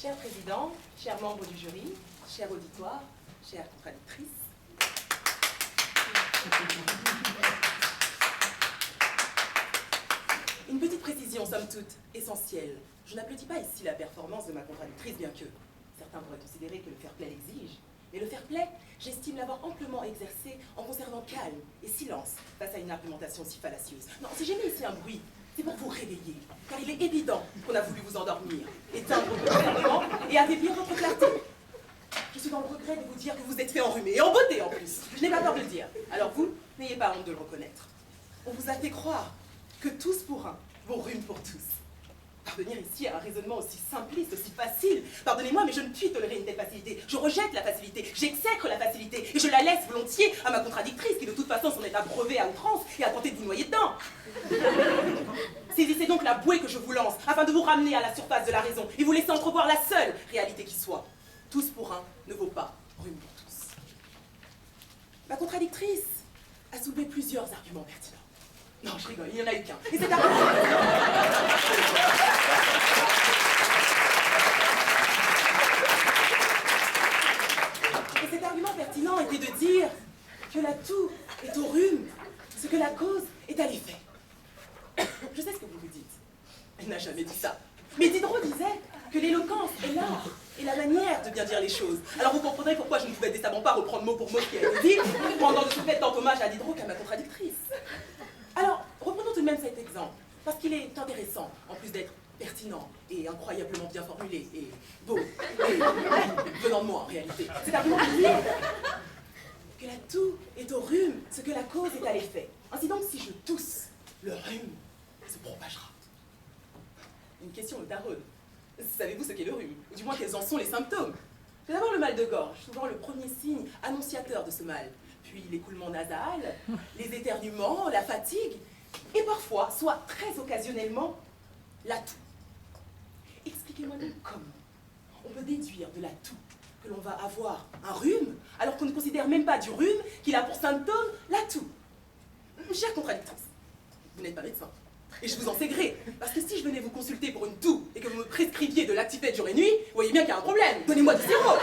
Cher président, chers membres du jury, cher auditoire, chère contradictrice. Une petite précision, somme toute, essentielle. Je n'applaudis pas ici la performance de ma contradictrice, bien que certains pourraient considérer que le fair play l'exige. Mais le fair play, j'estime l'avoir amplement exercé en conservant calme et silence face à une argumentation si fallacieuse. Non, si j'ai mis ici un bruit, c'est pour vous réveiller, car il est évident qu'on a voulu vous endormir, éteindre votre discernement et affaiblir votre clarté. Je suis dans le regret de vous dire que vous êtes fait enrhumer, et en beauté en plus. Je n'ai pas peur de le dire. Alors vous, n'ayez pas honte de le reconnaître. On vous a fait croire que tous pour un vont rhume pour tous. Parvenir ici à un raisonnement aussi simpliste, aussi facile. Pardonnez-moi, mais je ne puis tolérer une telle facilité. Je rejette la facilité, j'exècre la facilité, et je la laisse volontiers à ma contradictrice, qui de toute façon s'en est abreuvée à outrance et a tenté de vous noyer dedans. Saisissez donc la bouée que je vous lance, afin de vous ramener à la surface de la raison, et vous laisser entrevoir la seule réalité qui soit. Tous pour un ne vaut pas rhume pour tous. Ma contradictrice a soulevé plusieurs arguments pertinents. Non, je rigole, il n'y en a eu qu'un. Et cet argument pertinent était de dire que l'atout est au rhume, ce que la cause est à l'effet. Je sais ce que vous vous dites. Elle n'a jamais dit ça. Mais Diderot disait que l'éloquence est l'art et la manière de bien dire les choses. Alors vous comprendrez pourquoi je ne pouvais décemment pas reprendre mot pour mot ce qui a été dit, pendant que je fais tant hommage à Diderot qu'à ma contradictrice. Alors, reprenons tout de même cet exemple, parce qu'il est intéressant, en plus d'être pertinent et incroyablement bien formulé et beau, et venant de moi en réalité. Cet argument qui dit que l'atout est au rhume, ce que la cause est à l'effet. Ainsi donc, si je tousse, le rhume se propagera. Une question me taraude. Savez-vous ce qu'est le rhume? Ou du moins, quels en sont les symptômes? Tout d'abord, le mal de gorge, souvent le premier signe annonciateur de ce mal. Puis l'écoulement nasal, les éternuements, la fatigue, et parfois, soit très occasionnellement, l'atout. Expliquez-moi donc comment on peut déduire de l'atout que l'on va avoir un rhume, alors qu'on ne considère même pas du rhume qu'il a pour symptôme l'atout. Chère contradictrice, vous n'êtes pas médecin, et je vous en sais gré, parce que si je venais vous consulter pour une toux et que vous me prescriviez de l'actifette jour et nuit, vous voyez bien qu'il y a un problème. Donnez-moi du sirop.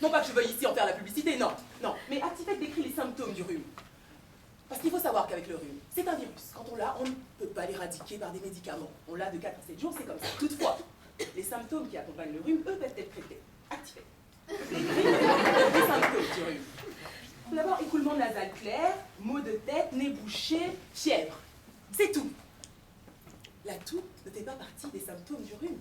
Non pas que je veuille ici en faire la publicité, non, non. Mais Actifed décrit les symptômes du rhume. Parce qu'il faut savoir qu'avec le rhume, c'est un virus. Quand on l'a, on ne peut pas l'éradiquer par des médicaments. On l'a de 4 à 7 jours, c'est comme ça. Toutefois, les symptômes qui accompagnent le rhume, eux, peuvent être traités. Actifed. Les symptômes du rhume. Tout d'abord, écoulement nasal clair, maux de tête, nez bouché, fièvre. C'est tout. La toux ne fait pas partie des symptômes du rhume.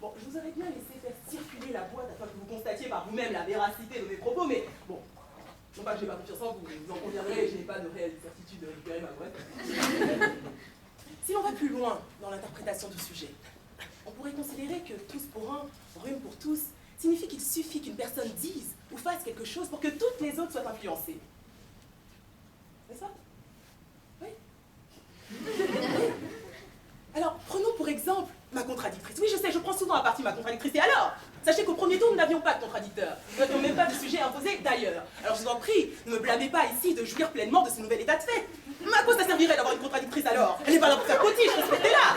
Bon, je vous aurais bien laissé faire circuler la boîte afin que vous constatiez par vous-même la véracité de mes propos, mais bon, non pas que je n'ai pas confiance en vous, vous en conviendrez, je n'ai pas de réelle certitude de récupérer ma boîte. Si l'on va plus loin dans l'interprétation du sujet, on pourrait considérer que tous pour un, rhume pour tous, signifie qu'il suffit qu'une personne dise ou fasse quelque chose pour que toutes les autres soient influencées. N'est-ce pas? Oui. Alors, prenons pour exemple ma contradictrice. Oui, je sais, je prends souvent à partie ma contradictrice. Et alors, sachez qu'au premier tour, nous n'avions pas de contradicteur. Nous n'avions même pas de sujet imposé d'ailleurs. Alors je vous en prie, ne me blâmez pas ici de jouir pleinement de ce nouvel état de fait. Mais à quoi ça servirait d'avoir une contradictrice alors? Elle n'est pas là pour faire potiche, respectez-la.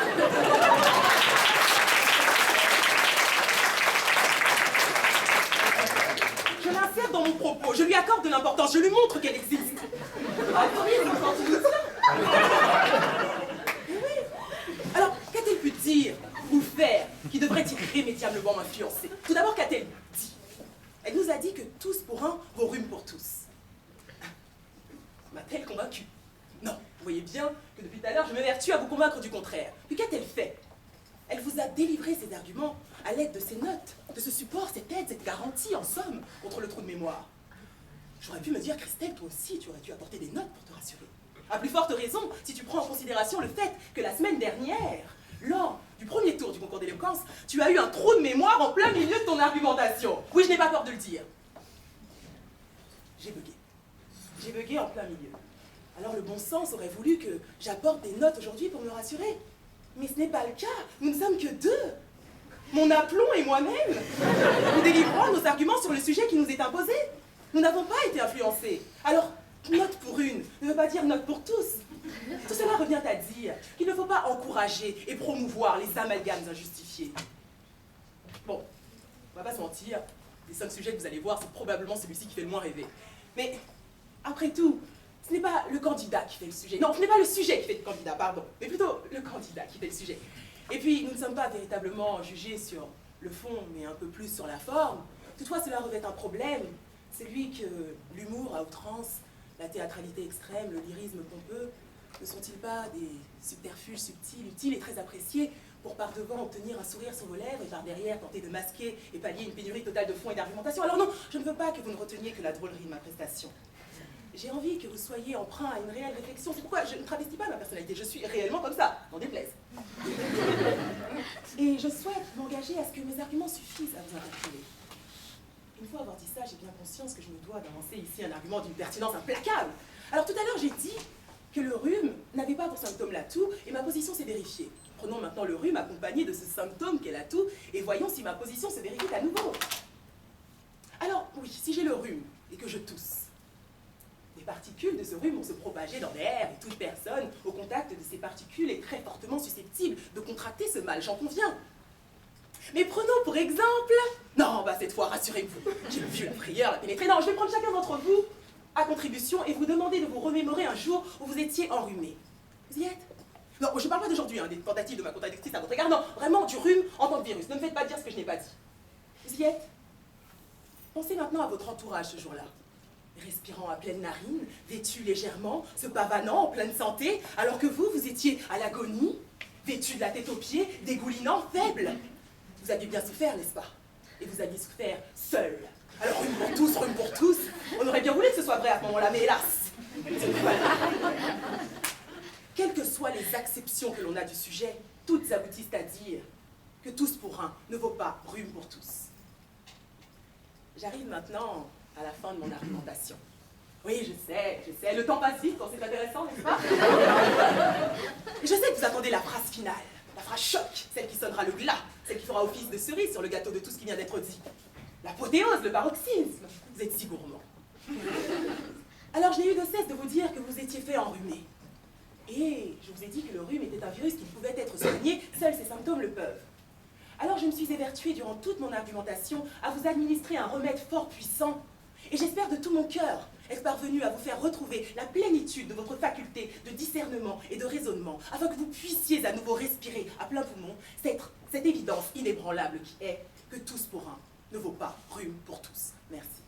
Je l'insère dans mon propos, je lui accorde de l'importance, je lui montre qu'elle existe. Attendez, vous entendez ça? Alors, qu'a-t-elle pu dire ou faire qui devrait irrémédiablement m'influencer? Tout d'abord, qu'a-t-elle dit? Elle nous a dit que tous pour un vaut rhume pour tous. M'a-t-elle convaincu? Non, vous voyez bien que depuis tout à l'heure, je m'évertue à vous convaincre du contraire. Puis qu'a-t-elle fait? Elle vous a délivré ses arguments à l'aide de ses notes, de ce support, cette aide, cette garantie, en somme, contre le trou de mémoire. J'aurais pu me dire, Christelle, toi aussi, tu aurais dû apporter des notes pour te rassurer. À plus forte raison, si tu prends en considération le fait que la semaine dernière, lors du premier tour du concours d'éloquence, tu as eu un trou de mémoire en plein milieu de ton argumentation. Oui, je n'ai pas peur de le dire. J'ai bugué. J'ai bugué en plein milieu. Alors le bon sens aurait voulu que j'apporte des notes aujourd'hui pour me rassurer. Mais ce n'est pas le cas. Nous ne sommes que deux. Mon aplomb et moi-même. Nous délivrons nos arguments sur le sujet qui nous est imposé. Nous n'avons pas été influencés. Alors, note pour une ne veut pas dire note pour tous. Tout cela revient à dire qu'il ne faut pas encourager et promouvoir les amalgames injustifiés. Bon, on va pas se mentir, des 5 sujets que vous allez voir, c'est probablement celui-ci qui fait le moins rêver. Mais, après tout, ce n'est pas le candidat qui fait le sujet. Non, ce n'est pas le sujet qui fait le candidat, pardon, mais plutôt le candidat qui fait le sujet. Et puis, nous ne sommes pas véritablement jugés sur le fond, mais un peu plus sur la forme. Toutefois, cela revêt un problème, celui que l'humour à outrance, la théâtralité extrême, le lyrisme pompeux, ne sont-ils pas des subterfuges subtils, utiles et très appréciés pour par devant obtenir un sourire sur vos lèvres et par derrière tenter de masquer et pallier une pénurie totale de fond et d'argumentation? Alors non, je ne veux pas que vous ne reteniez que la drôlerie de ma prestation. J'ai envie que vous soyez emprunt à une réelle réflexion. C'est pourquoi je ne travestis pas ma personnalité. Je suis réellement comme ça, n'en déplaise. Et je souhaite m'engager à ce que mes arguments suffisent à vous interpeller. Une fois avoir dit ça, j'ai bien conscience que je me dois d'avancer ici un argument d'une pertinence implacable. Alors tout à l'heure, j'ai dit que le rhume n'avait pas pour symptôme la toux, et ma position s'est vérifiée. Prenons maintenant le rhume accompagné de ce symptôme qu'est la toux, et voyons si ma position se vérifie à nouveau. Alors, oui, si j'ai le rhume et que je tousse, les particules de ce rhume vont se propager dans l'air, et toute personne au contact de ces particules est très fortement susceptible de contracter ce mal, j'en conviens. Mais prenons pour exemple... Non, bah cette fois, rassurez-vous, j'ai vu la frayeur, la pénétrer. Non, je vais prendre chacun d'entre vous à contribution et vous demander de vous remémorer un jour où vous étiez enrhumé. Vous y êtes? Non, je ne parle pas d'aujourd'hui, hein, des tentatives de ma contradictrice à votre égard. Non, vraiment du rhume en tant que virus. Ne me faites pas dire ce que je n'ai pas dit. Vous y êtes? Pensez maintenant à votre entourage ce jour-là. Respirant à pleine narine, vêtu légèrement, se pavanant en pleine santé, alors que vous, vous étiez à l'agonie, vêtu de la tête aux pieds, dégoulinant, faible. Vous aviez bien souffert, n'est-ce pas? Et vous aviez souffert seul. Alors rhume pour tous, on aurait bien voulu que ce soit vrai à ce moment-là, mais hélas, ce n'est pas vrai. Quelles que soient les acceptions que l'on a du sujet, toutes aboutissent à dire que tous pour un ne vaut pas rhume pour tous. J'arrive maintenant à la fin de mon argumentation. Oui, je sais, le temps passe vite quand c'est intéressant, n'est-ce pas? Et je sais que vous attendez la phrase finale, la phrase choc, celle qui sonnera le glas, celle qui fera office de cerise sur le gâteau de tout ce qui vient d'être dit. L'apothéose, le paroxysme. Vous êtes si gourmand. Alors je n'ai eu de cesse de vous dire que vous étiez fait enrhumer. Et je vous ai dit que le rhume était un virus qui pouvait être soigné, seuls ses symptômes le peuvent. Alors je me suis évertuée durant toute mon argumentation à vous administrer un remède fort puissant. Et j'espère de tout mon cœur être parvenue à vous faire retrouver la plénitude de votre faculté de discernement et de raisonnement, afin que vous puissiez à nouveau respirer à plein poumon cette évidence inébranlable qui est que tous pour un ne vaut pas rhume pour tous. Merci.